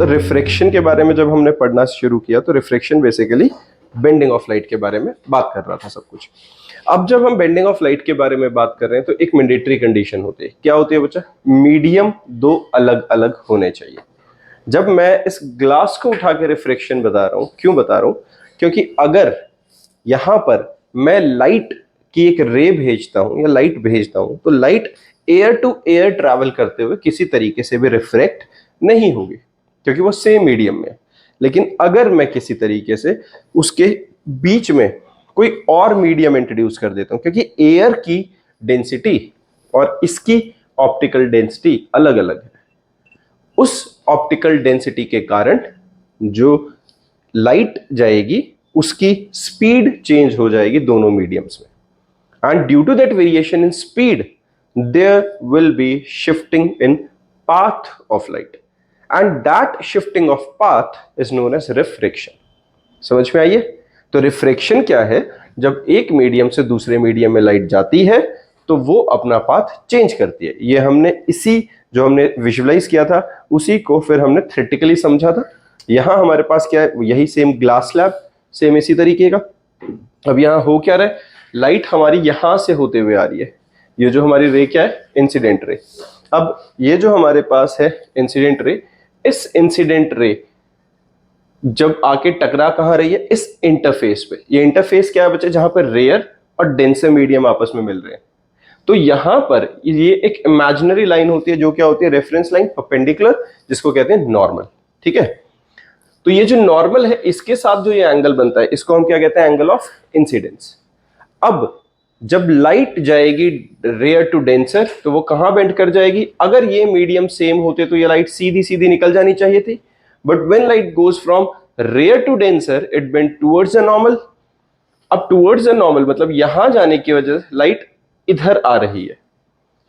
Refraction के बारे में जब हमने पढ़ना शुरू किया तो refraction basically bending of light के बारे में बात कर रहा था सब कुछ। अब जब हम बेंडिंग ऑफ लाइट के बारे में बात कर रहे हैं तो एक मैंडेटरी कंडीशन होती है। क्या होती है बच्चा? मीडियम दो अलग अलग होने चाहिए। जब मैं इस ग्लास को उठा के रिफ्रैक्शन बता रहा हूं, क्यों बता रहा हूं? क्योंकि अगर यहां पर मैं लाइट की एक रे भेजता हूं या लाइट भेजता हूं तो light air to air travel करते हुए किसी तरीके से भी रिफ्रैक्ट नहीं होगी क्योंकि वो सेम मीडियम में है। लेकिन अगर मैं किसी तरीके से उसके बीच में कोई और मीडियम इंट्रोड्यूस कर देता हूं, क्योंकि एयर की डेंसिटी और इसकी ऑप्टिकल डेंसिटी अलग अलग है, उस ऑप्टिकल डेंसिटी के कारण जो लाइट जाएगी उसकी स्पीड चेंज हो जाएगी दोनों मीडियम्स में। And due to that variation in speed there will be shifting in path of light and that shifting of path is known as refraction. समझ में आइए? तो रिफ्रैक्शन क्या है? जब एक मीडियम से दूसरे मीडियम में लाइट जाती है तो वो अपना पाथ चेंज करती है। ये हमने इसी जो हमने विजुअलाइज किया था उसी को फिर हमने थ्योरेटिकली समझा था। यहां हमारे पास क्या है? यही सेम ग्लास स्लैब, सेम इसी तरीके का। अब यहां हो क्या रहा है? लाइट हमारी यहां से होते हुए आ रही है। ये जो हमारी रे क्या है? Incident ray. अब ये जो हमारे पास है इंसिडेंट रे, इस इंसिडेंट रे जब आके टकरा कहां रही है? इस इंटरफेस पे। ये इंटरफेस क्या है बच्चे? जहां पर रेयर और डेंसर मीडियम आपस में मिल रहे हैं। तो यहां पर ये एक इमेजिनरी लाइन होती है जो क्या होती है? रेफरेंस लाइन, परपेंडिकुलर, जिसको कहते हैं नॉर्मल। ठीक है? तो ये जो नॉर्मल है इसके साथ जो ये एंगल बनता है इसको हम क्या कहते हैं? Angle of incidence. अब जब लाइट जाएगी रेयर टू डेंसर तो वो कहां बेंड कर जाएगी? अगर ये मीडियम सेम होते तो ये लाइट सीधी सीधी निकल जानी चाहिए थी, but when light goes from rare to denser it bend towards the normal. अब टुवर्ड्स द नॉर्मल मतलब यहां जाने की वजह से लाइट इधर आ रही है।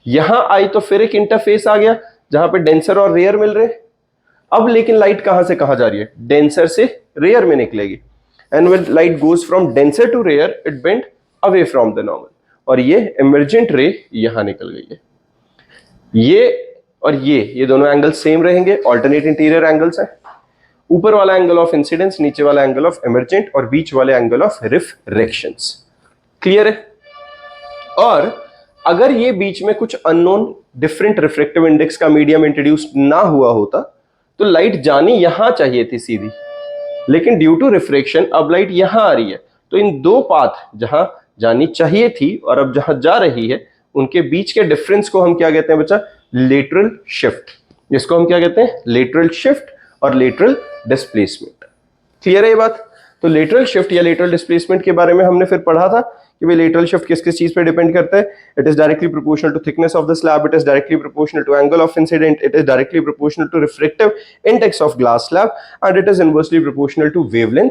यहां आई तो फिर एक इंटरफेस आ गया जहां पे डेंसर और रेयर मिल रहे हैं। अब लेकिन लाइट कहां से कहां जा रही है? डेंसर से रेयर में निकलेगी। And when light goes from denser to rare it bend away from the normal, और ये इमर्जेंट रे यहां निकल गई है। ये और ये दोनों एंगल सेम रहेंगे, ऑल्टरनेट इंटीरियर एंगल्स हैं। ऊपर वाला एंगल ऑफ इंसिडेंस, नीचे वाला एंगल ऑफ इमर्जेंट, और बीच वाले एंगल ऑफ रिफ्रैक्शंस। क्लियर है? और अगर ये बीच में कुछ अननोन डिफरेंट रिफ्रैक्टिव इंडेक्स का मीडियम इंट्रोड्यूस ना हुआ होता तो लाइट जानी यहां चाहिए थी सीधी, लेकिन ड्यू टू रिफ्रैक्शन अब लाइट यहां आ रही है। तो इन दो पाथ जहां जानी चाहिए थी और अब जहां जा रही है उनके बीच के डिफरेंस को हम क्या कहते हैं बच्चा? Lateral shift. इसको हम क्या कहते हैं? लेटरल शिफ्ट और लेटरल डिस्प्लेसमेंट। क्लियर है ये बात? तो लेटरल शिफ्ट या लेटरल डिस्प्लेसमेंट के बारे में हमने फिर पढ़ा था कि भाई लेटरल शिफ्ट किस किस चीज पे डिपेंड करता है। It is directly proportional to thickness of the slab, it is directly proportional to angle of incident, it is directly proportional to refractive index of glass slab, and it is inversely proportional to wavelength.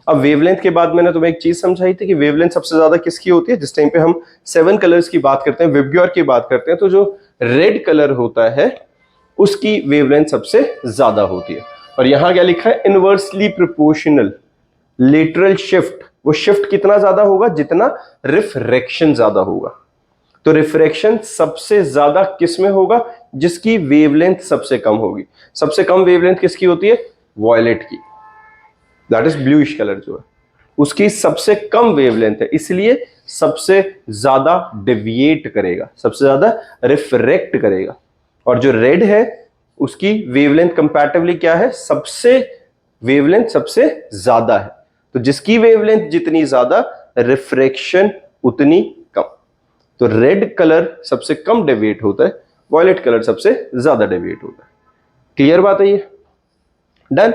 अब wavelength के बाद मैंने तुम्हें एक चीज समझाई थी कि वेवलेंथ सबसे ज्यादा किसकी होती है? जिस टाइम पे हम 7 कलर्स की बात करते हैं, विबग्योर की बात करते हैं, तो जो रेड कलर होता है उसकी वेवलेंथ सबसे ज्यादा होती है। और यहां क्या लिखा है? Inversely proportional lateral shift. वो शिफ्ट कितना ज्यादा होगा? जितना रिफ्रैक्शन ज्यादा होगा। तो रिफ्रैक्शन सबसे ज्यादा किस में होगा? जिसकी वेवलेंथ सबसे कम होगी। सबसे कम वेवलेंथ किसकी होती है? वॉयलेट की, दैट इज ब्लूइश कलर जो है उसकी सबसे कम वेवलेंथ है, इसलिए सबसे ज्यादा डेविएट करेगा, सबसे ज्यादा रिफ्रैक्ट करेगा। और जो रेड है उसकी वेवलेंथ कंपैरेटिवली क्या है? सबसे वेवलेंथ सबसे ज्यादा है। तो जिसकी वेवलेंथ जितनी ज्यादा रिफ्रैक्शन उतनी कम। तो रेड कलर सबसे कम डेविएट होता है, वॉयलेट कलर सबसे ज्यादा डेविएट होता है। क्लियर बात है ये? डन।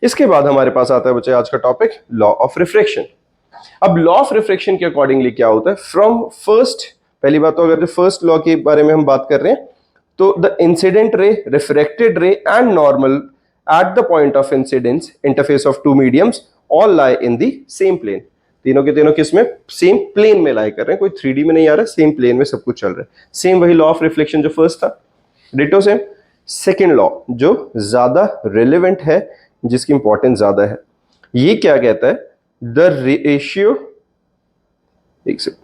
इसके बाद हमारे पास आता है बच्चे आज का टॉपिक लॉ ऑफ रिफ्रैक्शन। अब लॉ ऑफ रिफ्रैक्शन के अकॉर्डिंगली क्या होता है? फ्रॉम फर्स्ट, पहली बात तो अगर फर्स्ट लॉ के बारे में हम बात कर रहे हैं तो the incident ray, refracted ray and normal at the point of incidence interface of two mediums all lie in the same plane. तीनों के तीनों किस में? सेम प्लेन में लाई कर रहे हैं, कोई 3D में नहीं आ रहा है, सेम प्लेन में सब कुछ चल रहा है। सेम वही लॉ ऑफ रिफ्लेक्शन जो फर्स्ट था, डिटो सेम। सेकेंड लॉ जो ज्यादा रिलेवेंट है, जिसकी इंपॉर्टेंस ज्यादा है, ये क्या कहता है? द रेशियो, एक सेकंड,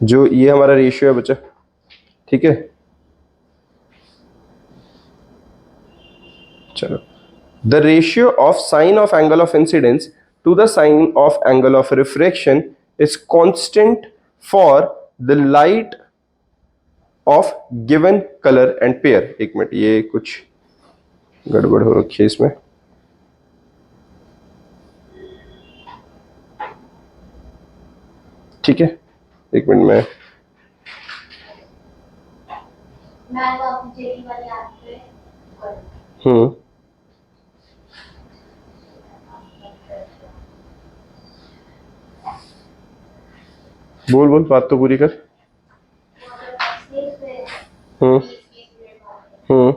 जो ये हमारा रेशियो है बच्चा, ठीक है, चलो, the ratio of sine of angle of incidence to the sine of angle of refraction is constant for the light of given colour and pair. एक मिनट, ये कुछ गड़बड़ हो रखी है इसमें। ठीक है, एक मिनट में बोल बोल, बात तो पूरी कर। हम्म हम्म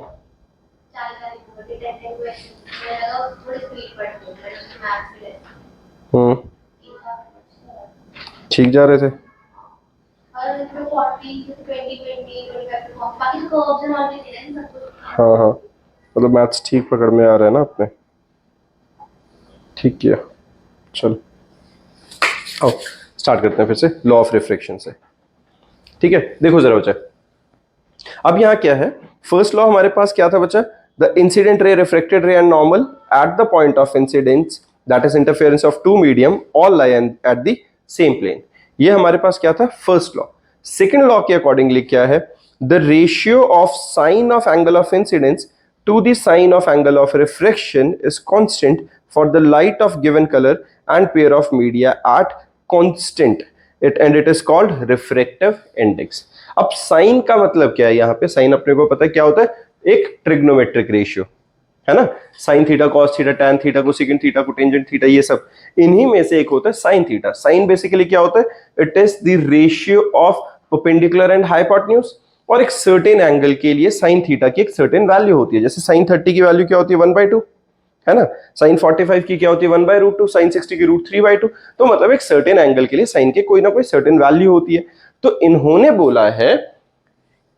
हम्म ठीक जा रहे थे। हाँ हाँ, मतलब मैथ्स ठीक पकड़ में आ रहा है ना अपने। ठीक किया। चलो आओ स्टार्ट करते हैं फिर से लॉ ऑफ रिफ्रैक्शन से। ठीक है, देखो जरा बच्चा, अब यहाँ क्या है, फर्स्ट लॉ हमारे पास क्या था बच्चा, the incident ray, refracted ray and normal at the point of incidence that is interference of two medium all lie at the same plane. ये हमारे पास क्या था, फर्स्ट लॉ। सेकेंड लॉ के अकॉर्डिंगली क्या है, the ratio of sine of angle of incidence to the sine of angle of refraction is constant for the light of given colour and pair of media at constant and it is called refractive index. अब sign का मतलब क्या है, यहाँ पे sign अपने को पता है क्या होता है, एक ट्रिग्नोमेट्रिक रेशियो है ना, sine theta, cos theta, tan theta, cosecant theta, cotangent theta, ये सब इन्हीं में से एक होता है साइन थीटा। साइन बेसिकली क्या होता है, it is the ratio of perpendicular and hypotenuse, और एक सर्टेन एंगल के लिए साइन थीटा की एक सर्टेन वैल्यू होती है। जैसे साइन 30 की वैल्यू क्या होती है, 1/2 है ना, साइन 45 की क्या होती है, 1/√2, साइन 60 की √3/2। तो मतलब एक सर्टेन एंगल के लिए साइन के कोई ना कोई सर्टेन वैल्यू होती है। तो इन्होंने बोला है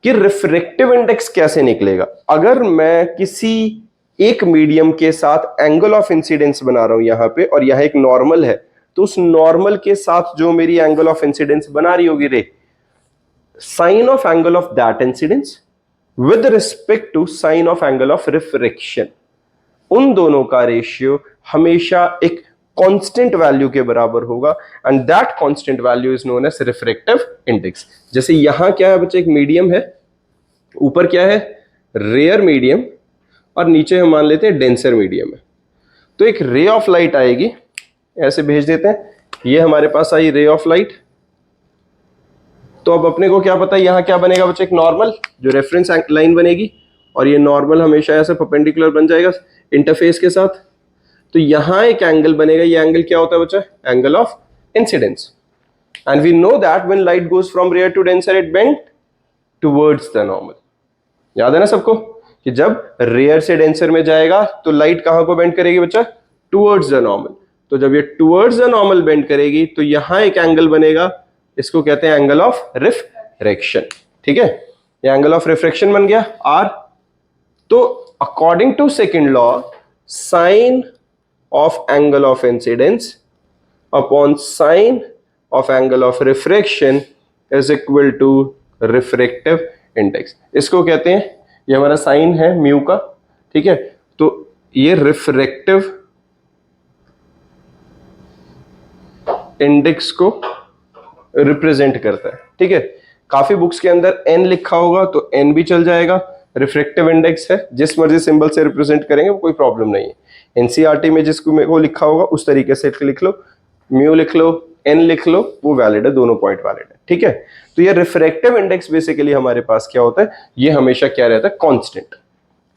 कि रिफ्रैक्टिव इंडेक्स कैसे निकलेगा। अगर मैं किसी एक मीडियम के साथ एंगल ऑफ इंसिडेंस बना रहा हूं यहां पे, और यहां एक नॉर्मल है, तो उस नॉर्मल के साथ जो मेरी एंगल ऑफ इंसिडेंस बना रही होगी ray, sine of angle of that incidence with respect to sine of angle of refraction, उन दोनों का रेशियो हमेशा एक कांस्टेंट वैल्यू के बराबर होगा, and that constant value is known as refractive index. जैसे यहां क्या है बच्चे, एक मीडियम है, ऊपर क्या है, रेयर मीडियम, और नीचे हम मान लेते हैं डेंसर मीडियम है। तो एक रे ऑफ लाइट आएगी, ऐसे भेज देते हैं, ये हमारे पास आई रे ऑफ लाइट। तो अब अपने को क्या पता है, यहां क्या बनेगा बच्चे, एक नॉर्मल जो रेफरेंस लाइन बनेगी, और ये नॉर्मल हमेशा ऐसे परपेंडिकुलर बन जाएगा इंटरफेस के साथ। तो यहां एक एंगल बनेगा, ये एंगल क्या होता है बच्चा, angle of incidence. And we know that when light goes from rare to denser it bend towards the normal. याद है ना सबको कि जब रेयर से डेंसर में जाएगा तो लाइट कहां को बेंड करेगी बच्चा, टुवर्ड्स द नॉर्मल। तो जब ये टुवर्ड्स द नॉर्मल बेंड करेगी तो यहां एक एंगल बनेगा, इसको कहते हैं एंगल ऑफ रिफ्रैक्शन। ठीक है, ये एंगल ऑफ रिफ्रैक्शन बन गया आर। तो according to second law, sine of angle of incidence upon sine of angle of refraction is equal to refractive index. इसको कहते हैं, ये हमारा साइन है म्यू का, ठीक है, तो ये रिफ्रैक्टिव इंडेक्स को रिप्रेजेंट करता है। ठीक है, काफी बुक्स के अंदर एन लिखा होगा तो एन भी चल जाएगा, रिफ्रैक्टिव इंडेक्स है, जिस मर्जी सिंबल से रिप्रेजेंट करेंगे वो कोई प्रॉब्लम नहीं है। एनसीईआरटी में जिसको लिखा होगा उस तरीके से लिख लो, म्यू लिख लो, एन लिख लो, वो वैलिड है, दोनों पॉइंट वैलिड है। ठीक है, तो ये रिफ्रैक्टिव इंडेक्स बेसिकली हमारे पास क्या होता है, ये हमेशा क्या रहता है, कांस्टेंट।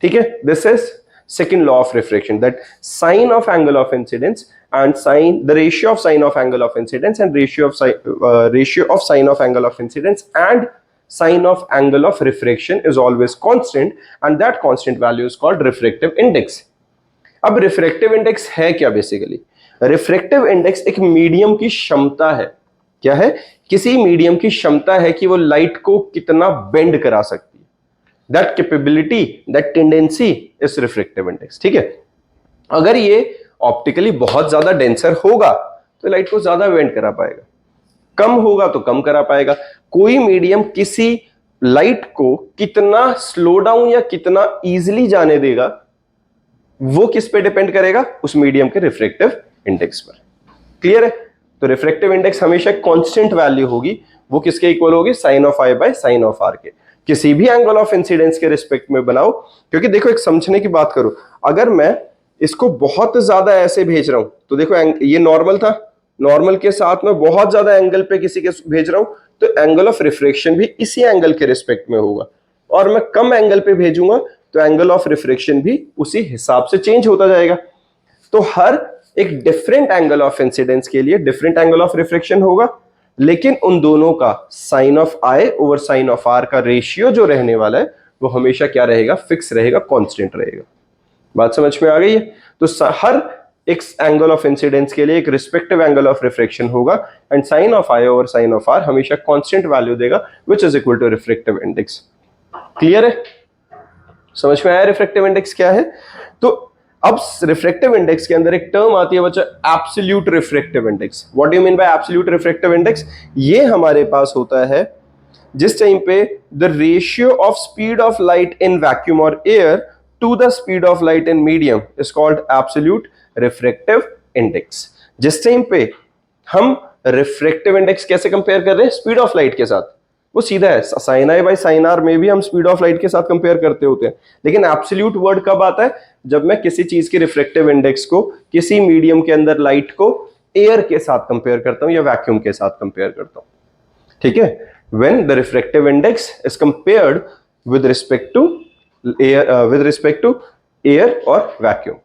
ठीक है, this is second law of refraction, that sine of angle of incidence and the ratio of sine of angle of incidence and ratio of sine of angle of incidence and sine of angle of refraction is always constant, and that constant value is called refractive index. अब refractive index है क्या, basically refractive index एक medium की क्षमता है। क्या है, किसी मीडियम की क्षमता है कि वो लाइट को कितना बेंड करा सकती है। That capability, that tendency is refractive index. ठीक है, अगर ये ऑप्टिकली बहुत ज्यादा डेंसर होगा तो लाइट को ज्यादा बेंड करा पाएगा, कम होगा तो कम करा पाएगा। कोई मीडियम किसी लाइट को कितना स्लो डाउन या कितना इजीली जाने देगा, वो किस पे डिपेंड करेगा? उस मीडियम के रिफ्रैक्टिव इंडेक्स पर। क्लियर है? तो रिफ्रैक्टिव इंडेक्स हमेशा कांस्टेंट वैल्यू होगी, वो किसके इक्वल होगी? Sine of I by sine of R के। किसी भी एंगल ऑफ इंसिडेंस के रिस्पेक्ट में बनाओ, क्योंकि देखो एक समझने की बात करो, अगर मैं इसको बहुत ज्यादा ऐसे भेज रहा हूं तो देखो ये नॉर्मल था, नॉर्मल के साथ में बहुत ज्यादा एंगल पे किसी के भेज रहा हूं तो एंगल ऑफ रिफ्रैक्शन भी इसी एंगल के रिस्पेक्ट में होगा, और मैं कम एंगल पे भेजूंगा तो एंगल ऑफ रिफ्रैक्शन भी उसी हिसाब से चेंज होता जाएगा। तो हर एक डिफरेंट एंगल ऑफ इंसिडेंस के लिए डिफरेंट एंगल ऑफ रिफ्रैक्शन होगा, लेकिन उन दोनों का sine of I over sine of R का रेशियो जो रहने वाला है वो हमेशा क्या रहेगा? फिक्स रहेगा, कांस्टेंट रहेगा। बात समझ में आ गई है? तो हर एक एंगल ऑफ इंसिडेंस के लिए एक रिस्पेक्टिव एंगल ऑफ रिफ्रैक्शन होगा, and sine of I over sine of R हमेशा कांस्टेंट वैल्यू देगा, which is equal to refractive index. Clear है? समझ में आया रिफ्रैक्टिव इंडेक्स क्या है? तो अब रिफ्रैक्टिव इंडेक्स के अंदर एक टर्म आती है बच्चा, absolute refractive index. What do you mean by absolute refractive index? ये हमारे पास होता है जिस टाइम पे the ratio of speed of light in vacuum और air to the speed of light in medium is called absolute refractive index. जिस time पे हम रिफ्रैक्टिव इंडेक्स कैसे कंपेयर कर रहे हैं? स्पीड ऑफ लाइट के साथ। वो सीधा है, sine I by sine R में भी हम स्पीड ऑफ लाइट के साथ कंपेयर करते होते हैं, लेकिन एब्सोल्यूट वर्ड कब आता है? जब मैं किसी चीज के रिफ्रैक्टिव इंडेक्स को किसी मीडियम के अंदर लाइट को एयर के साथ कंपेयर करता हूं या वैक्यूम के साथ कंपेयर करता हूं। ठीक है? When the refractive index is compared with respect to air और वैक्यूम।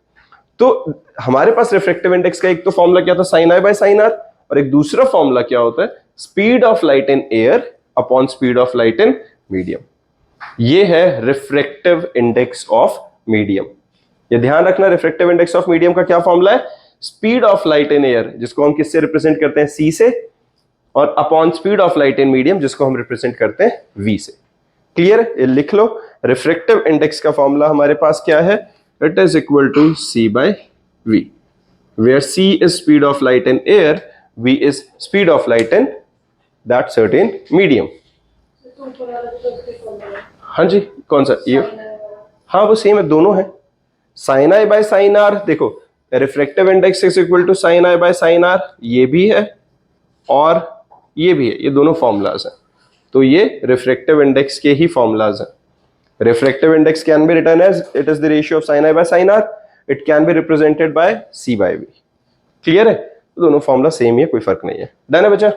तो हमारे पास रिफ्रैक्टिव इंडेक्स का एक तो फॉर्मूला क्या था? Sine I by sine R, और एक दूसरा फॉर्मूला क्या होता है? Speed of light in air upon speed of light in medium. ये है रिफ्रैक्टिव इंडेक्स ऑफ मीडियम। ये ध्यान रखना, रिफ्रैक्टिव इंडेक्स ऑफ मीडियम का क्या फॉर्मूला है? Speed of light in air, जिसको हम किससे रिप्रेजेंट करते हैं? सी से, और upon speed of light in medium, जिसको हम रिप्रेजेंट करते हैं वी से। क्लियर है? ये लिख लो, रिफ्रैक्टिव इंडेक्स का फॉर्मूला हमारे पास क्या है? It is equal to C by V, where C is speed of light in air, V is speed of light in that certain medium. हाँ जी, कौन सा ये? हाँ वो सेम है, दोनों है। Sine I by sine r, देखो refractive index is equal to sine I by sine r, ये भी है और ये भी है, ये दोनों फॉर्मूलाज हैं। तो ये रिफ्रैक्टिव इंडेक्स के ही फॉर्मूलाज हैं। Refractive index can be written as it is the ratio of sine I by sine R, it can be represented by C by V. Clear है? तो दोनों फॉर्मूला सेम ही है, कोई फर्क नहीं है। डन है बच्चा?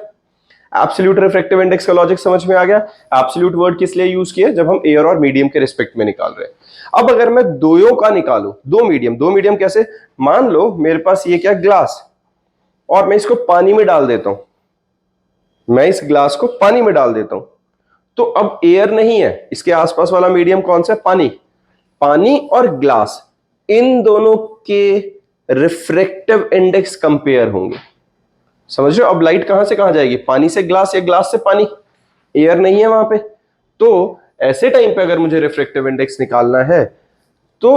एब्सोल्यूट रिफ्रैक्टिव इंडेक्स का लॉजिक समझ में आ गया। एब्सोल्यूट वर्ड किस लिए यूज किया? जब हम एयर और मीडियम के रिस्पेक्ट में निकाल रहे हैं। अब अगर मैं दोयों का निकालूं, दो मीडियम कैसे? मान लो मेरे पास ये क्या ग्लास, और मैं इसको पानी में डाल देता हूं, मैं इस ग्लास को पानी में डाल देता हूं, तो अब एयर नहीं है, इसके आसपास वाला मीडियम कौन सा है? पानी। पानी और ग्लास, इन दोनों के रिफ्रैक्टिव इंडेक्स कंपेयर होंगे। समझ रहे हो? अब लाइट कहां से कहां जाएगी? पानी से ग्लास या ग्लास से पानी, एयर नहीं है वहां पे। तो ऐसे टाइम पे अगर मुझे रिफ्रैक्टिव इंडेक्स निकालना है तो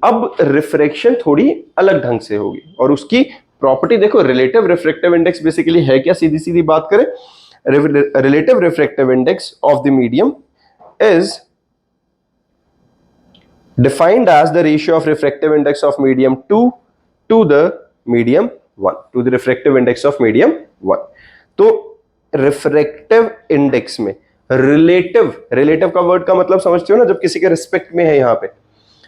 अब रिफ्रैक्शन थोड़ी अलग ढंग से होगी, और उसकी प्रॉपर्टी देखो। रिलेटिव रिफ्रैक्टिव इंडेक्स बेसिकली है क्या? सीधी सीधी बात करें, relative refractive index of the medium is defined as the ratio of refractive index of medium 2 to the medium 1, to the refractive index of medium 1। तो रिफ्रैक्टिव इंडेक्स में relative का word का मतलब समझते हो ना, जब किसी के रिस्पेक्ट में है यहां पे।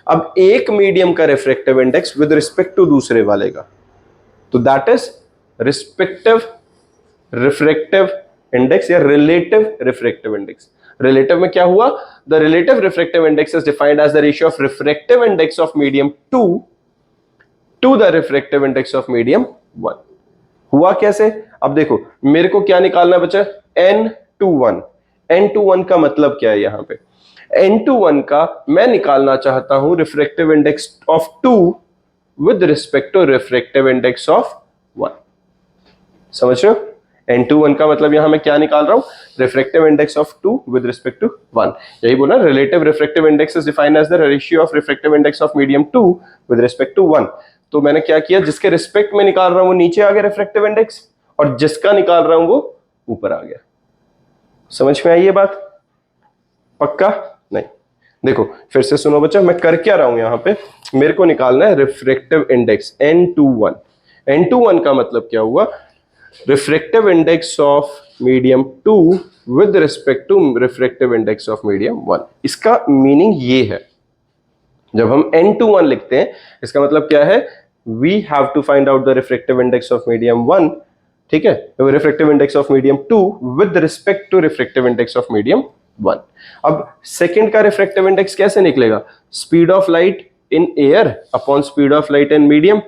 अब एक मीडियम का refractive index with respect to दूसरे वाले का, तो that is respective refractive index या रिलेटिव रिफ्रैक्टिव इंडेक्स। रिलेटिव में क्या हुआ? The relative refractive index is defined as the ratio of refractive index of medium 2 to the refractive index of medium 1। हुआ कैसे? अब देखो मेरे को क्या निकालना बचा? n21। n21 का मतलब क्या है यहां पे? n21 का मैं निकालना चाहता हूं refractive index of 2 with respect to refractive index of 1। समझ रहे हो? n21 का मतलब यहां मैं क्या निकाल रहा हूं? Refractive index of 2 with respect to 1। यही बोला, relative refractive index is defined as the ratio of refractive index of medium 2 with respect to 1। तो मैंने क्या किया? जिसके रिस्पेक्ट में निकाल रहा हूं वो नीचे आ गया रिफ्रैक्टिव इंडेक्स, और जिसका निकाल रहा हूं वो ऊपर आ गया। समझ में आई ये बात? पक्का? नहीं। देखो फिर से सुनो बच्चा, मैं कर क्या रहा हूं यहां पे, मेरे को निकालना है रिफ्रैक्टिव इंडेक्स N21। N21 का मतलब क्या हुआ, refractive index of medium 2 with respect to refractive index of medium 1। इसका मीनिंग ये है, जब हम N21 लिखते हैं इसका मतलब क्या है, we have to find out the refractive index of medium 1, ठीक है, refractive index of medium 2 with respect to refractive index of medium 1। अब सेकंड का रिफ्रैक्टिव इंडेक्स कैसे निकलेगा, speed of light in air upon speed of light in medium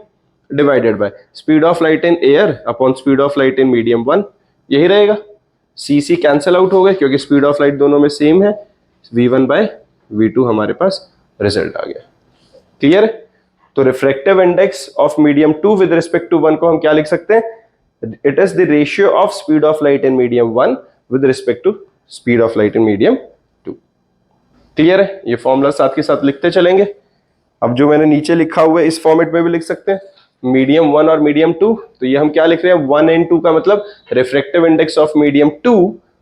divided by speed of light in air upon speed of light in medium 1, यही रहेगा। सी cancel out हो गए क्योंकि speed of light दोनों में same है, v1 बाय v2 हमारे पास result आ गया। क्लियर है? तो refractive index of medium 2 with respect to 1 को हम क्या लिख सकते हैं, it is the ratio of speed of light in medium 1 with respect to speed of light in medium 2। Clear है? ये फॉर्मूला साथ के साथ लिखते चलेंगे। अब जो मैंने नीचे लिखा हुआ है इस फॉर्मेट में भी लिख सकते हैं, मीडियम 1 और मीडियम 2, तो ये हम क्या लिख रहे हैं, 1 एंड 2 का मतलब refractive index of medium 2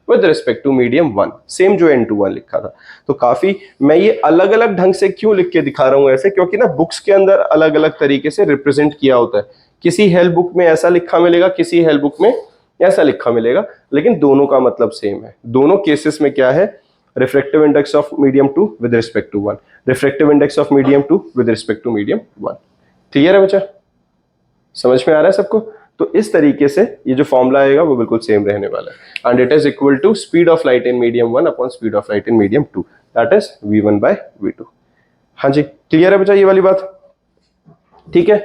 with respect to medium 1, same जो N21 लिखा था। तो काफी, मैं ये अलग अलग ढंग से क्यों लिख के दिखा रहा हूं ऐसे, क्योंकि ना बुक्स के अंदर अलग अलग तरीके से रिप्रेजेंट किया होता है, किसी हेल्प बुक में ऐसा लिखा मिलेगा, किसी हेल्प बुक में ऐसा लिखा मिलेगा, लेकिन दोनों का मतलब सेम है। दोनों केसेस में क्या है, refractive index of medium 2 with respect to 1, refractive index of medium 2 with respect to medium 1। Clear है बच्चा? समझ में आ रहा है सबको? तो इस तरीके से ये जो फॉर्मूला आएगा वो बिल्कुल सेम रहने वाला है, and it is equal to speed of light in medium 1 upon speed of light in medium 2, that is v1 by v2। हाँ जी, क्लियर है बच्चा ये वाली बात? ठीक है।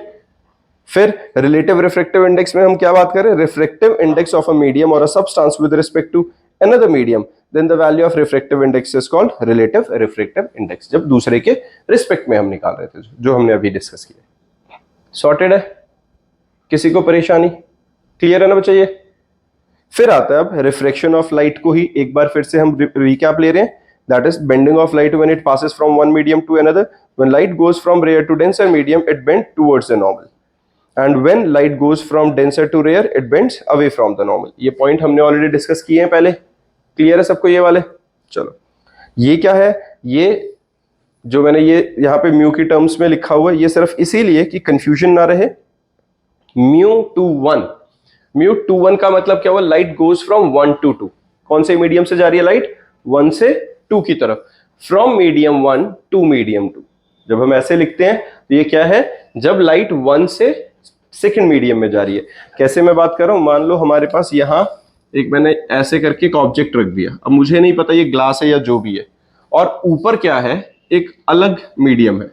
फिर रिलेटिव रिफ्रैक्टिव इंडेक्स में हम क्या बात करें, refractive index of a medium और a substance with respect to another medium, then the value of refractive index is called relative refractive index, जब दूसरे के रिस्पेक्ट में हम निकाल रहे थे, जो हमने अभी डिस्कस किया। सॉर्टेड है? किसी को परेशानी? क्लियर है ना बच्चा ये? फिर आता है अब रिफ्रैक्शन ऑफ लाइट को ही एक बार फिर से हम रिकैप ले रहे हैं, that is bending of light when it passes from one medium to another, when light goes from rare to denser medium it bend towards the normal, and when light goes from denser to rare it bends away from the normal. ये point हमने already discuss किए हैं पहले। Clear है सबको ये वाले? चलो, ये क्या है, ये जो मैंने ये यहाँ पे म्यू की टर्म्स में लिखा हुआ है, ये सिर्फ इसीलिए कि कंफ्यूजन ना रहे। म्यू टू वन का मतलब क्या हुआ, लाइट गोज फ्रॉम 1 to 2। कौन से मीडियम से जा रही है लाइट, 1 से 2 की तरफ, फ्रॉम मीडियम 1 टू मीडियम 2। जब हम ऐसे लिखते हैं तो ये क्या है, जब लाइट 1 से सेकंड मीडियम में जा रही है। कैसे मैं बात कर रहा हूं, मान लो हमारे पास यहां एक मैंने ऐसे करके एक ऑब्जेक्ट रख दिया, अब मुझे नहीं पता ये ग्लास है या जो भी है, और ऊपर क्या है, एक अलग मीडियम है,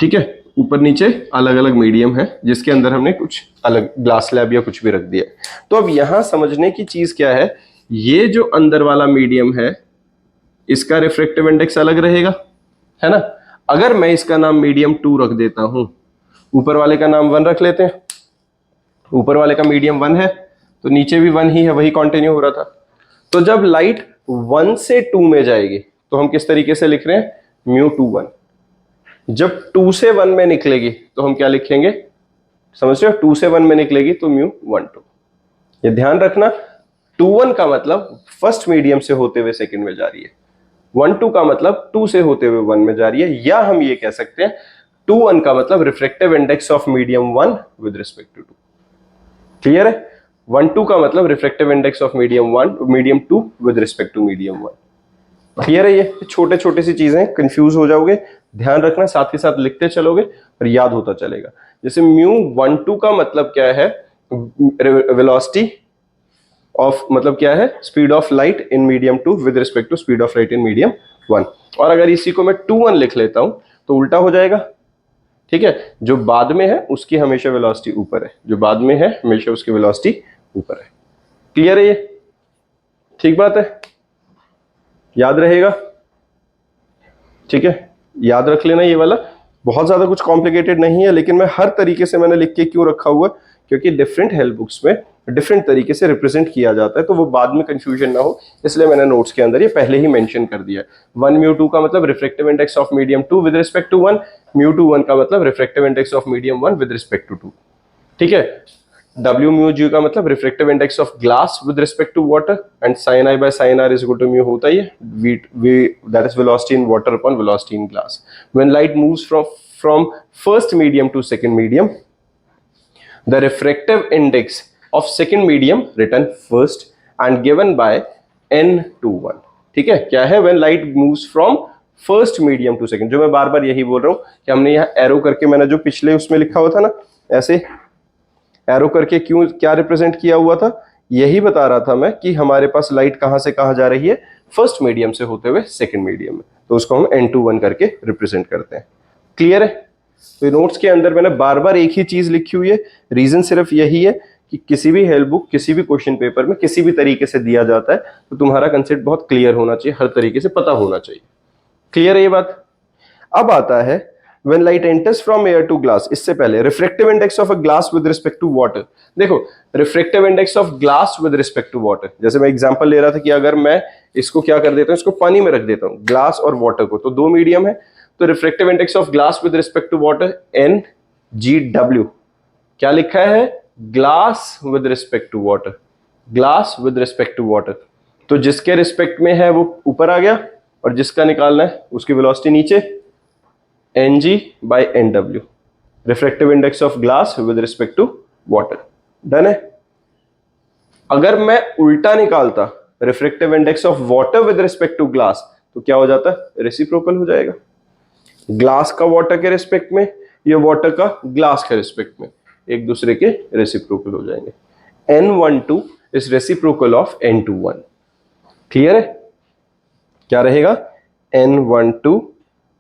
ठीक है, ऊपर नीचे अलग अलग मीडियम है जिसके अंदर हमने कुछ अलग ग्लास स्लैब या कुछ भी रख दिया। तो अब यहां समझने की चीज क्या है, ये जो अंदर वाला मीडियम है इसका रिफ्रैक्टिव इंडेक्स अलग रहेगा, है ना। अगर मैं इसका नाम मीडियम 2 रख देता हूं, ऊपर वाले का नाम 1 रख लेते हैं, ऊपर वाले का मीडियम 1 है तो नीचे भी 1 ही है, वही कंटिन्यू हो रहा था। तो जब लाइट 1 से 2 में जाएगी तो हम किस तरीके से लिख रहे हैं, μ21। जब 2 से 1 में निकलेगी तो हम क्या लिखेंगे, समझ रहे हो, 2 से 1 में निकलेगी तो μ12। ये ध्यान रखना, 2-1 का मतलब फर्स्ट मीडियम से होते हुए सेकंड में जा रही है, 1-2 का मतलब 2 से होते हुए 1 में जा रही है, या हम ये कह सकते हैं 2-1 का मतलब refractive index of medium 1 with respect to 2। Clear है? 1-2 का मतलब refractive index of medium 2 with respect to medium 1। Clear है? ये छोटे छोटे सी चीजें, कंफ्यूज हो जाओगे, ध्यान रखना, साथ के साथ लिखते चलोगे और याद होता चलेगा। जैसे μ12 का मतलब क्या है, वेलोसिटी ऑफ, मतलब क्या है, speed of light in medium 2 with respect to speed of light in medium 1। और अगर इसी को मैं 2-1 लिख लेता हूं तो उल्टा हो जाएगा, ठीक है, जो बाद में है उसकी हमेशा वेलोसिटी ऊपर है, जो बाद में है हमेशा उसकी वेलोसिटी ऊपर है। क्लियर है ये? ठीक बात है, याद रहेगा, ठीक है, याद रख लेना। ये वाला बहुत ज्यादा कुछ कॉम्प्लिकेटेड नहीं है, लेकिन मैं हर तरीके से मैंने लिख के क्यों रखा हुआ, क्योंकि डिफरेंट हेल्प बुक्स में डिफरेंट तरीके से रिप्रेजेंट किया जाता है, तो वो बाद में कंफ्यूजन ना हो, इसलिए मैंने नोट्स के अंदर ये पहले ही मेंशन कर दिया है। 1μ2 का मतलब refractive index of medium 2 with respect to 1, μ21 का मतलब refractive index of medium 1 with respect to 2। ठीक है, W mu G का मतलब refractive index of glass with respect to water, and sine I by sine R is equal to mu होता ही है v that is velocity in water upon velocity in glass. When light moves from first medium to second medium, the refractive index of second medium written first and given by n21. ठीक है, क्या है? When light moves from first medium to second. जो मैं बार बार यही बोल रहा हूं कि हमने यहाँ एरो करके, मैंने जो पिछले उसमें लिखा हुआ था ना, ऐसे एरो करके क्यों, क्या रिप्रेजेंट किया हुआ था, यही बता रहा था मैं कि हमारे पास लाइट कहां से कहां जा रही है, फर्स्ट मीडियम से होते हुए सेकंड मीडियम में, तो उसको हम n21 करके रिप्रेजेंट करते हैं. क्लियर है? तो नोट्स के अंदर मैंने बार बार एक ही चीज लिखी हुई है. रीजन सिर्फ यही है कि किसी भी हेल्प बुक, किसी भी क्वेश्चन पेपर में किसी भी तरीके से दिया जाता है तो तुम्हारा कंसेप्ट बहुत क्लियर होना चाहिए, हर तरीके से पता होना चाहिए. क्लियर है ये बात? अब आता है when light enters from air to glass. इससे पहले refractive index of a glass with respect to water. देखो, refractive index of glass with respect to water, जैसे मैं एग्जांपल ले रहा था कि अगर मैं इसको क्या कर देता हूं, इसको पानी में रख देता हूं, ग्लास और वाटर को, तो दो मीडियम है, तो refractive index of glass with respect to water NGW. क्या लिखा है? Glass with respect to water, glass with respect to water. तो जिसके रिस्पेक्ट में है वो ऊपर आ गया, और जिसका निकालना है उसकी वेलोसिटी नीचे, Ng by NW, refractive index of glass with respect to water. Done है? अगर मैं उल्टा निकालता refractive index of water with respect to glass, तो क्या हो जाता? रेसिप्रोकल हो जाएगा. ग्लास का वाटर के रिस्पेक्ट में, ये वाटर का ग्लास के रिस्पेक्ट में, एक दूसरे के रेसिप्रोकल हो जाएंगे. N12 is reciprocal of N21. Clear है? क्या रहेगा? N12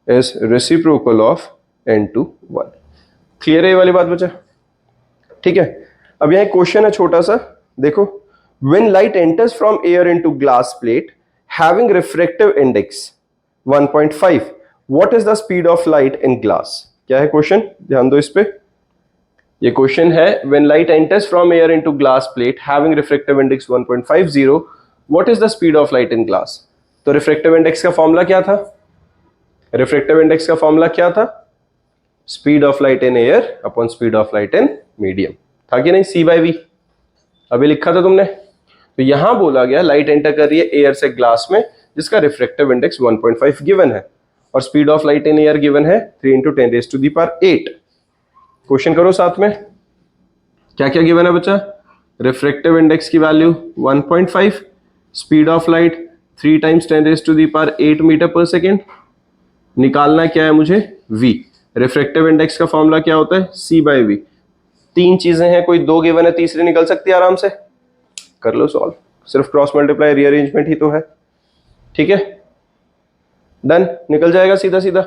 is reciprocal of N21. Clear है ये वाली बात बच्चा? ठीक है. अब यहाँ क्वेश्चन है छोटा सा, देखो. When light enters from air into glass plate having refractive index 1.5, what is the speed of light in glass? क्या है क्वेश्चन? ध्यान दो इस पे. ये क्वेश्चन है, when light enters from air into glass plate having refractive index 1.50, what is the speed of light in glass? तो refractive index का फॉर्मूला क्या था? रिफ्रैक्टिव इंडेक्स का फॉर्मूला क्या था? Speed of light in air upon speed of light in medium. था कि नहीं? C/V अभी लिखा था तुमने. तो यहां बोला गया लाइट एंटर कर रही है एयर से ग्लास में, जिसका रिफ्रैक्टिव इंडेक्स 1.5 गिवन है, और speed of light in air given है 3 × 10⁸. क्वेश्चन करो साथ में. क्या क्या गिवन है बच्चा? रिफ्रैक्टिव इंडेक्स की value 1.5, speed of light 3 × 10⁸ metre पर सेकेंड. निकालना क्या है मुझे? V. रिफ्रैक्टिव इंडेक्स का फॉर्मूला क्या होता है? C/V. तीन चीजें हैं, कोई दो गिवन है, तीसरी निकल सकती है आराम से. कर लो सॉल्व. सिर्फ क्रॉस मल्टीप्लाई रीअरेंजमेंट ही तो है. ठीक है, डन. निकल जाएगा सीधा सीधा.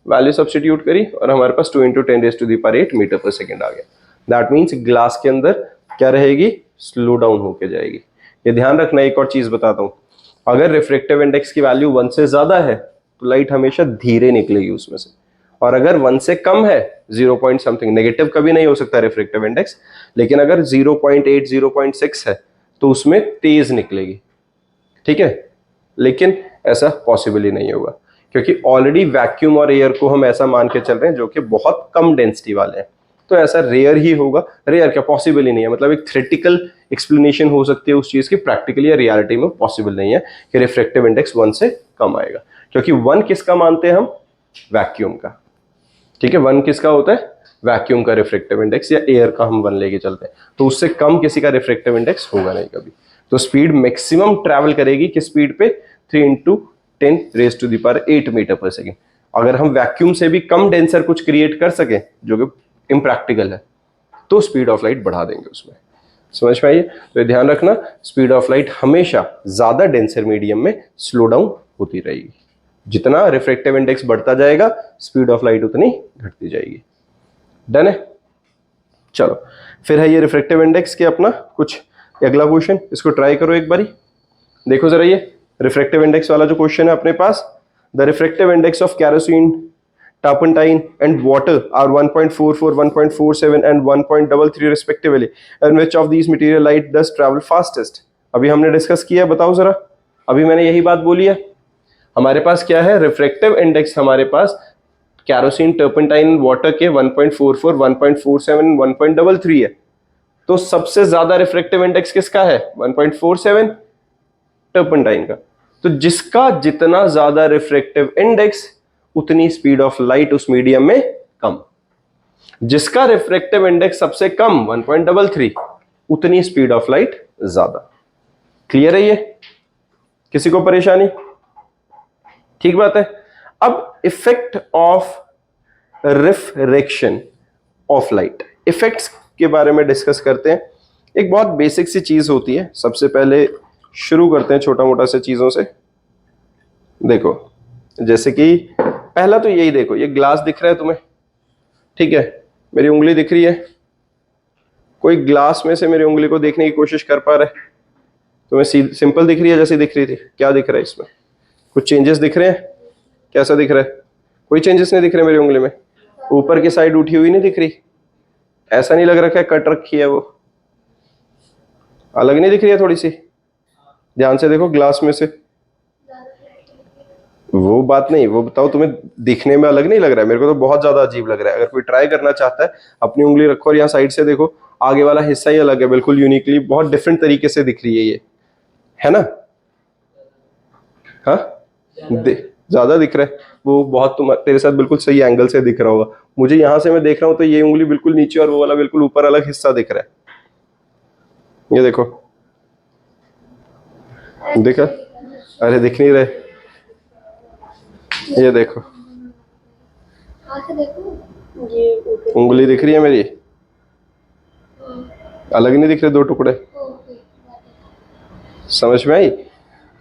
वैल्यू सब्स्टिट्यूट करी और हमारे पास 2 × 10⁸ मीटर पर सेकेंड आ गया. दैट मीन्स ग्लास के अंदर क्या रहेगी? स्लो डाउन होके जाएगी. ये ध्यान रखना. एक और चीज बताता हूं, अगर रिफ्रैक्टिव इंडेक्स की वैल्यू 1 से ज्यादा है तो लाइट हमेशा धीरे निकलेगी उसमें से, और अगर 1 से कम है, 0 पॉइंट समथिंग, नेगेटिव कभी नहीं हो सकता रिफ्रैक्टिव इंडेक्स, लेकिन अगर 0.8 0.6 है तो उसमें तेज निकलेगी. ठीक है, लेकिन ऐसा पॉसिबल ही नहीं होगा, क्योंकि ऑलरेडी वैक्यूम और एयर को हम ऐसा मान के चल रहे हैं जो कि बहुत कम डेंसिटी वाले हैं, तो ऐसा रेयर ही होगा. रेयर क्या, पॉसिबल ही नहीं है. मतलब एक थ्योरेटिकल एक्सप्लेनेशन हो सकती है उस चीज की, प्रैक्टिकली या रियलिटी में पॉसिबल नहीं है कि रिफ्रैक्टिव इंडेक्स 1 से कम आएगा. क्योंकि 1 किसका मानते हैं हम? वैक्यूम का. ठीक है, 1 किसका होता है? वैक्यूम का रिफ्रैक्टिव इंडेक्स, या एयर का हम 1 लेके चलते हैं, तो उससे कम किसी का रिफ्रैक्टिव इंडेक्स होगा नहीं कभी. तो स्पीड मैक्सिमम ट्रैवल करेगी किस स्पीड पे? 3 × 10⁸ मीटर पर सेकेंड. अगर हम वैक्यूम से भी कम डेंसर कुछ क्रिएट कर सके, जो कि इम्प्रैक्टिकल है, तो स्पीड ऑफ लाइट बढ़ा देंगे उसमें. समझ में आइए? तो ये ध्यान रखना, स्पीड ऑफ लाइट हमेशा ज्यादा डेंसर मीडियम में स्लो डाउन होती रहेगी. जितना रिफ्रैक्टिव इंडेक्स बढ़ता जाएगा, स्पीड ऑफ लाइट उतनी घटती जाएगी. डन है? चलो, फिर है ये रिफ्रैक्टिव इंडेक्स के अपना कुछ अगला क्वेश्चन, इसको ट्राई करो एक बारी. देखो जरा, ये रिफ्रैक्टिव इंडेक्स वाला जो क्वेश्चन है अपने पास, the refractive index of kerosene, turpentine and water are 1.44, 1.47 and 1.33 respectively, and which of these material light does travel fastest? अभी हमने डिस्कस किया, बताओ जरा. अभी मैंने यही बात बोली है. हमारे पास क्या है? रिफ्रैक्टिव इंडेक्स हमारे पास कैरोसिन, टर्पेंटाइन, वाटर के 1.44, 1.47, 1.33 है. तो सबसे ज्यादा रिफ्रैक्टिव इंडेक्स किसका है? 1.47, टर्पेंटाइन का। तो जिसका जितना ज्यादा रिफ्रैक्टिव इंडेक्स उतनी स्पीड ऑफ लाइट उस मीडियम में कम। जिसका रिफ्रैक्टिव इंडेक्स सबसे कम 1.33 उतनी स्पीड ऑफ लाइट ज्यादा। क्लियर है ये? किसी को परेशानी? ठीक बात है। अब effect of refraction of light, effects के बारे में डिस्कस करते हैं। एक बहुत बेसिक सी चीज होती है। सबसे पहले शुरू करते हैं छोटा मोटा से चीजों से। देखो, जैसे कि पहला तो यही देखो, ये ग्लास दिख रहा है तुम्हें, ठीक है, मेरी उंगली दिख रही है। कोई ग्लास में से मेरी उंगली को देखने की कोशिश कर पा रहा है? तुम्हें सिंपल दिख रही है जैसी दिख रही थी? क्या दिख रहा है इसमें? कुछ चेंजेस दिख रहे हैं? कैसा दिख रहा है? कोई चेंजेस नहीं दिख रहे मेरी उंगली में। ऊपर की साइड उठी हुई नहीं दिख रही? ऐसा नहीं लग रखा है कट रखी है? वो अलग नहीं दिख रही है थोड़ी सी? ध्यान से देखो ग्लास में से। वो बात नहीं, वो बताओ तुम्हें दिखने में अलग नहीं लग रहा है? मेरे को तो बहुत ज्यादा अजीब लग रहा है। अगर कोई ट्राई करना चाहता है, अपनी उंगली रखो और यहाँ साइड से देखो, आगे वाला हिस्सा ही अलग है, बिल्कुल यूनिकली, बहुत डिफरेंट तरीके से दिख रही है ये, है ना? हाँ, ज्यादा दिख रहा है वो, बहुत तेरे साथ बिल्कुल सही एंगल से दिख रहा होगा। मुझे यहां से मैं देख रहा हूं तो ये उंगली बिल्कुल नीचे और वो वाला बिल्कुल ऊपर अलग हिस्सा दिख रहा है। ये देखो, देखा? अरे दिख नहीं रहे। ये देखो, उंगली दिख रही है मेरी? अलग नहीं दिख रहे दो टुकड़े? समझ में आई?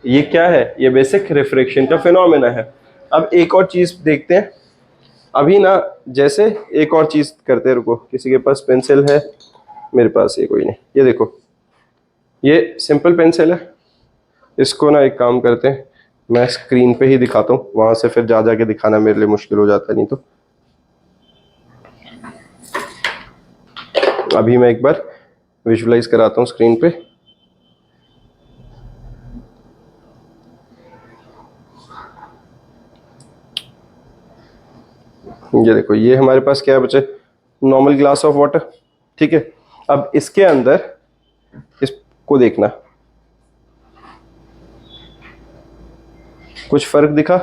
ये क्या है? ये बेसिक रिफ्रैक्शन का फिनोमेना है। अब एक और चीज देखते हैं अभी ना, जैसे एक और चीज करते हैं। रुको, किसी के पास पेंसिल है? मेरे पास ये कोई नहीं। ये देखो, ये सिंपल पेंसिल है। इसको ना एक काम करते हैं, मैं स्क्रीन पे ही दिखाता हूँ, वहां से फिर जा जाके दिखाना मेरे लिए मुश्किल हो जाता है। नहीं तो अभी मैं एक बार विजुअलाइज कराता हूँ स्क्रीन पे। ये देखो, ये हमारे पास क्या है बच्चे? नॉर्मल ग्लास ऑफ वाटर, ठीक है। अब इसके अंदर इसको देखना, कुछ फर्क दिखा?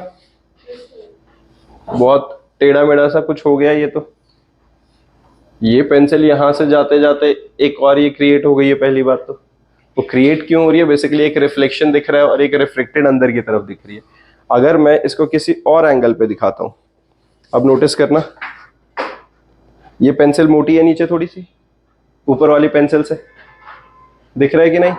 बहुत टेढ़ा मेढ़ा सा कुछ हो गया। ये तो ये पेंसिल यहां से जाते जाते एक और ये क्रिएट हो गई है। पहली बात तो वो क्रिएट क्यों हो रही है? बेसिकली एक रिफ्लेक्शन दिख रहा है और एक रिफ्लेक्टेड अंदर की तरफ दिख रही है। अगर मैं इसको किसी और एंगल पे दिखाता हूं, अब नोटिस करना, ये पेंसिल मोटी है नीचे थोड़ी सी ऊपर वाली पेंसिल से, दिख रहा है कि नहीं?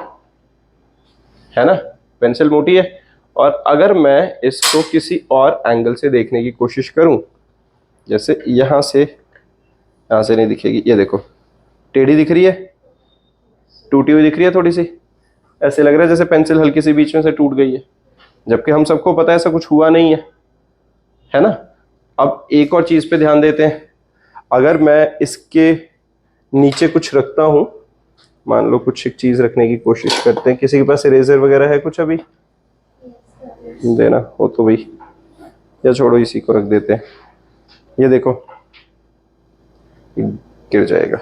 है ना, पेंसिल मोटी है। और अगर मैं इसको किसी और एंगल से देखने की कोशिश करूं, जैसे यहां से नहीं दिखेगी। ये देखो, टेढ़ी दिख रही है, टूटी हुई दिख रही है थोड़ी सी। ऐसे लग रहा है जैसे पेंसिल हल्की सी बीच में से टूट गई है, जबकि हम सबको पता है ऐसा कुछ हुआ नहीं है ना? अब एक और चीज पे ध्यान देते हैं। अगर मैं इसके नीचे कुछ रखता हूं, मान लो कुछ एक चीज रखने की कोशिश करते हैं। किसी के पास इरेजर वगैरह है कुछ? अभी देना हो तो भाई, या छोड़ो इसी को रख देते हैं। ये देखो, गिर जाएगा।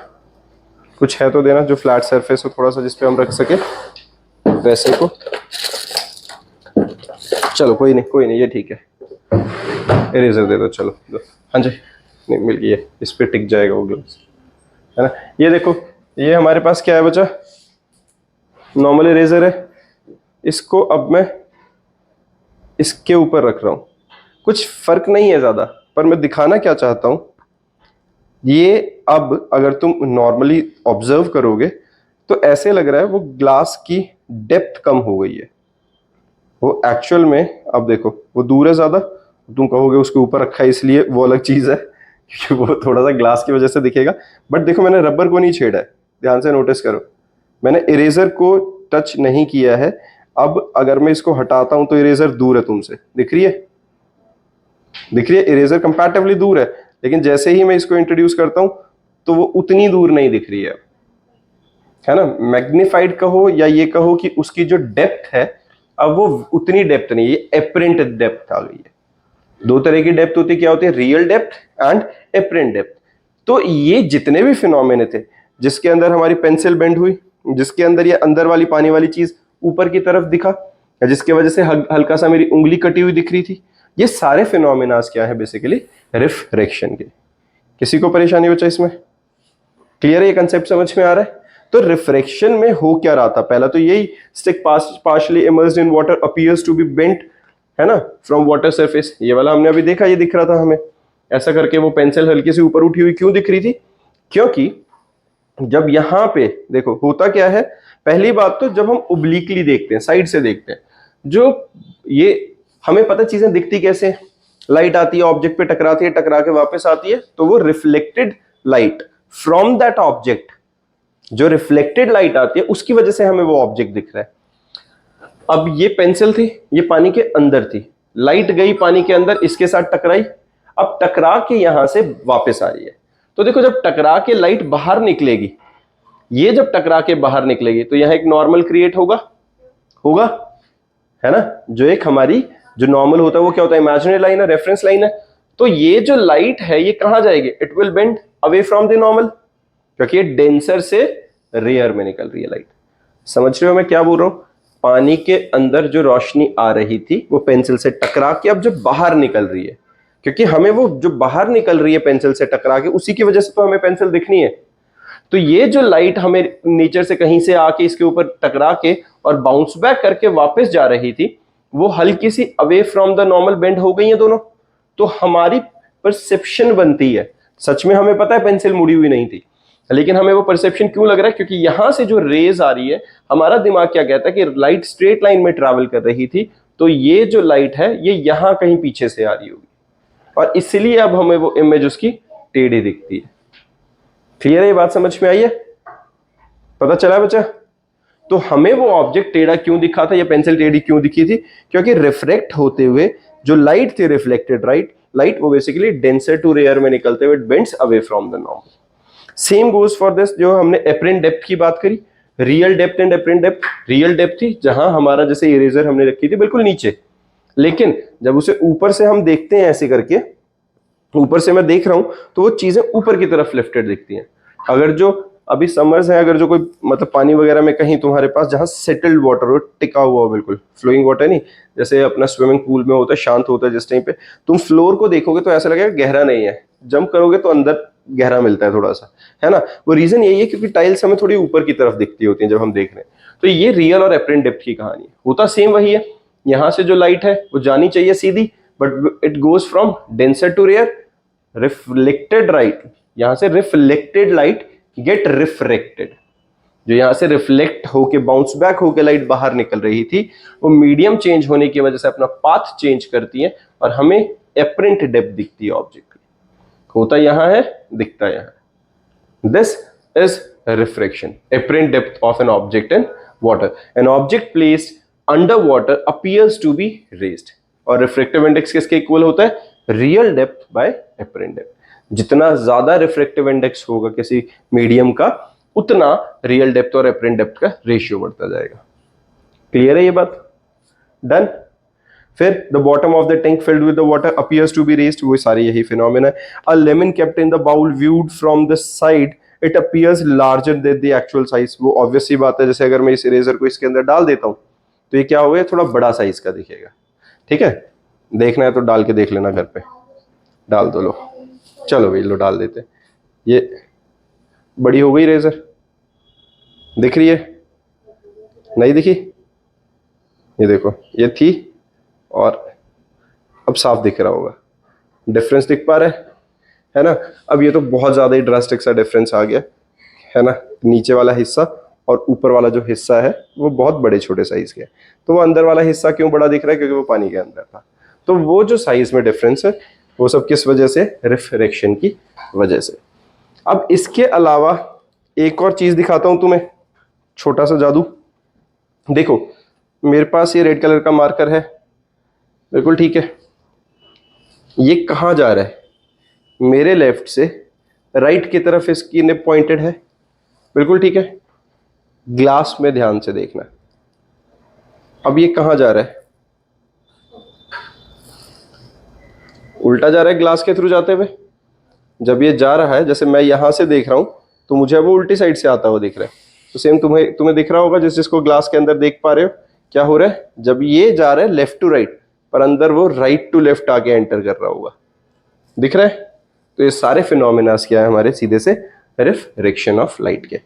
कुछ है तो देना जो फ्लैट सरफेस हो थोड़ा सा, जिसपे हम रख सके वैसे को। चलो कोई नहीं, ये ठीक है। इरेजर दे दो, चलो दो। हाँ जी, नहीं मिल गई है, इस पे टिक जाएगा वो ग्लास, है ना? ये देखो, ये हमारे पास क्या है बच्चा? नॉर्मल इरेजर है। इसको अब मैं इसके ऊपर रख रहा हूं। कुछ फर्क नहीं है ज्यादा, पर मैं दिखाना क्या चाहता हूं, ये अब अगर तुम नॉर्मली ऑब्जर्व करोगे तो ऐसे लग रहा है वो ग्लास की डेप्थ कम हो गई है। वो एक्चुअल में, अब देखो, वो दूर है ज्यादा। तुम कहोगे उसके ऊपर रखा है इसलिए, वो अलग चीज है, क्योंकि वो थोड़ा सा ग्लास की वजह से दिखेगा। बट देखो, मैंने रबर को नहीं छेड़ा है, ध्यान से नोटिस करो। मैंने इरेजर को टच नहीं किया है। अब अगर मैं इसको हटाता हूं तो इरेजर दूर है तुमसे, दिख रही है? इरेजर कंपैरेटिवली दूर है, लेकिन जैसे ही मैं इसको इंट्रोड्यूस करता हूं तो वो उतनी दूर नहीं दिख रही है ना? मैग्निफाइड कहो या ये कहो कि उसकी जो डेप्थ है अब वो उतनी डेप्थ नहीं है, एपरेंट डेप्थ आ गई है। दो तरह की डेप्थ होती है, क्या होती है? Real depth and apparent depth. तो ये जितने भी फिनोमेना थे, जिसके अंदर हमारी पेंसिल बेंड हुई, जिसके अंदर ये अंदर वाली पानी वाली चीज ऊपर की तरफ दिखा, या जिसकी वजह से हल्का सा मेरी उंगली कटी हुई दिख रही थी, ये सारे फिनोमिनास क्या है बेसिकली रिफ्रैक्शन के। किसी को परेशानी बचा इसमें? क्लियर है? ये कंसेप्ट समझ में आ रहा है? तो रिफ्रैक्शन में हो क्या रहा था, पहला तो यही stick partially immersed in water appears to be bent, है ना, फ्रॉम वाटर सरफेस। ये वाला हमने अभी देखा, ये दिख रहा था हमें ऐसा करके, वो पेंसिल हल्की सी ऊपर उठी हुई क्यों दिख रही थी? क्योंकि जब यहां पे देखो होता क्या है, पहली बात तो जब हम ओब्लिकली देखते हैं, साइड से देखते हैं, जो ये हमें पता चीजें दिखती कैसे हैं, लाइट आती है ऑब्जेक्ट पे टकराती है, टकरा के वापस आती है, तो वो reflected light from that object, जो रिफ्लेक्टेड लाइट आती है उसकी वजह से हमें वो ऑब्जेक्ट दिख रहा है। अब ये पेंसिल थी, ये पानी के अंदर थी, लाइट गई पानी के अंदर, इसके साथ टकराई, अब टकरा के यहां से वापस आ रही है। तो देखो जब टकरा के लाइट बाहर निकलेगी, ये जब टकरा के बाहर निकलेगी तो यहां एक नॉर्मल क्रिएट होगा, होगा, है ना। जो एक हमारी जो नॉर्मल होता है वो क्या होता है, इमेजिनरी लाइन है, रेफरेंस लाइन है। तो ये जो लाइट है ये कहां जाएगी, it will bend away from the normal, क्योंकि ये डेंसर से रेयर में निकल रही है लाइट। समझ रहे हो मैं क्या बोल रहा हूं? पानी के अंदर जो रोशनी आ रही थी वो पेंसिल से टकरा के अब जो बाहर निकल रही है, क्योंकि हमें वो जो बाहर निकल रही है पेंसिल से टकरा के, उसी की वजह से तो हमें पेंसिल दिखनी है। तो ये जो लाइट हमें नेचर से कहीं से आके इसके ऊपर टकरा के और बाउंस बैक करके वापस जा रही थी, वो हल्की सी away from the normal bend हो गई है दोनों, तो हमारी परसेप्शन बनती है। सच में हमें पता है पेंसिल मुड़ी हुई नहीं थी, लेकिन हमें वो परसेप्शन क्यों लग रहा है, क्योंकि यहां से जो रेज आ रही है, हमारा दिमाग क्या कहता है कि लाइट स्ट्रेट लाइन में ट्रैवल कर रही थी, तो ये जो लाइट है ये यहां कहीं पीछे से आ रही होगी, और इसलिए अब हमें वो इमेज उसकी टेढ़ी दिखती है। क्लियर है? ये बात समझ में आई है? पता चला बच्चा? तो हमें वो ऑब्जेक्ट टेढ़ा क्यों दिखा था, या पेंसिल टेढ़ी क्यों दिखी थी? क्योंकि रिफ्रेक्ट होते हुए जो लाइट थी, रिफ्लेक्टेड लाइट वो बेसिकली डेंसर टू रेयर में निकलते हुए bends away from the normal. Same goes for this, जो हमने एपरेंट डेप्थ की बात करी, real depth and apparent depth. Real depth थी जहां हमारा जैसे इरेजर हमने रखी थी बिल्कुल नीचे, लेकिन जब उसे ऊपर से हम देखते हैं ऐसे करके, ऊपर से मैं देख रहा हूं तो वो चीजें ऊपर की तरफ लिफ्टेड दिखती हैं। अगर जो अभी समर्स है, अगर जो कोई मतलब पानी वगैरह में कहीं तुम्हारे पास जहां सेटल्ड वाटर हो, टिका हुआ हो, बिल्कुल फ्लोइंग वाटर नहीं, जैसे अपना स्विमिंग पूल में होता है, शांत होता है जिस टाइम पे, तुम फ्लोर को देखोगे तो ऐसा लगेगा गहरा नहीं है, जंप करोगे तो अंदर गहरा मिलता है थोड़ा सा, है ना। वो रीजन यही है क्योंकि टाइल्स हमें थोड़ी ऊपर की तरफ दिखती होती हैं जब हम देख रहे हैं। तो ये रियल और एपरेंट डेप्थ की कहानी है। होता सेम वही है, यहां से जो लाइट है वो जानी चाहिए सीधी, but it goes from denser to rare. Reflected light, यहां से रिफ्लेक्टेड लाइट गेट रिफ्रैक्टेड, जो यहां से रिफ्लेक्ट होके बाउंस बैक होके लाइट बाहर निकल रही थी, वो मीडियम चेंज होने की वजह से अपना पाथ चेंज करती है और हमें एपरेंट डेप्थ दिखती है ऑब्जेक्ट की। होता यहां है, दिखता यहां। This is refraction, apparent depth of an object in water. An object placed under water appears to be raised. और रिफ्रैक्टिव इंडेक्स किसके इक्वल होता है, real depth by apparent depth. जितना ज्यादा रिफ्रैक्टिव इंडेक्स होगा किसी मीडियम का, उतना रियल डेप्थ और एपरेंट डेप्थ का रेशियो बढ़ता जाएगा। क्लियर है ये बात? डन। फिर the bottom of the tank filled with the water appears to be raised, वो सारी यही फिनोमेना है। A lemon kept in the bowl viewed from the side it appears larger than the actual size. वो obvious सी बात है, जैसे अगर मैं इस इरेजर को इसके अंदर डाल देता हूं तो ये क्या होगा, थोड़ा बड़ा साइज का दिखेगा। ठीक है, देखना है तो डाल के देख लेना घर पे, डाल दो। लो चलो भाई, लो डाल देते। ये बड़ी हो गई इरेजर, दिख रही है? नहीं दिखी? ये देखो, ये थी और अब साफ दिख रहा होगा, डिफरेंस दिख पा रहा है ना। अब ये तो बहुत ज्यादा ही ड्रास्टिक सा डिफरेंस आ गया है ना, नीचे वाला हिस्सा और ऊपर वाला जो हिस्सा है वो बहुत बड़े छोटे साइज के। तो वो अंदर वाला हिस्सा क्यों बड़ा दिख रहा है, क्योंकि वो पानी के अंदर था। तो वो जो साइज में डिफरेंस है वो सब किस वजह से, रिफ्रैक्शन की वजह से। अब इसके अलावा एक और चीज दिखाता हूं तुम्हें, छोटा सा जादू। देखो मेरे पास ये रेड कलर का मार्कर है, बिल्कुल ठीक है। ये कहां जा रहा है, मेरे लेफ्ट से राइट की तरफ इसकी निप पॉइंटेड है, बिल्कुल ठीक है। ग्लास में ध्यान से देखना। अब ये कहां जा रहा है, उल्टा जा रहा है ग्लास के थ्रू जाते हुए। जब ये जा रहा है, जैसे मैं यहां से देख रहा हूं तो मुझे वो उल्टी साइड से आता हुआ दिख रहा है। तो सेम तुम्हें तुम्हें दिख रहा होगा जिसको ग्लास के अंदर देख पा रहे हो क्या हो रहा है, जब ये जा रहा है लेफ्ट टू राइट पर अंदर वो राइट टू लेफ्ट आके एंटर कर रहा होगा, दिख रहा है। तो ये सारे फिनोमिनास क्या है हमारे, सीधे से रिफ्रैक्शन ऑफ लाइट के।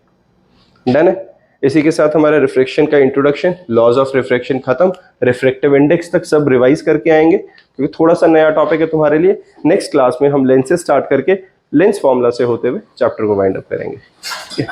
डन है। इसी के साथ हमारा रिफ्रैक्शन का इंट्रोडक्शन, लॉज ऑफ रिफ्रैक्शन खत्म, रिफ्रैक्टिव इंडेक्स तक सब रिवाइज करके आएंगे क्योंकि थोड़ा सा नया टॉपिक है तुम्हारे लिए। नेक्स्ट क्लास में हम लेंस से स्टार्ट करके लेंस फॉर्मूला से होते हुए चैप्टर को वाइंड अप करेंगे।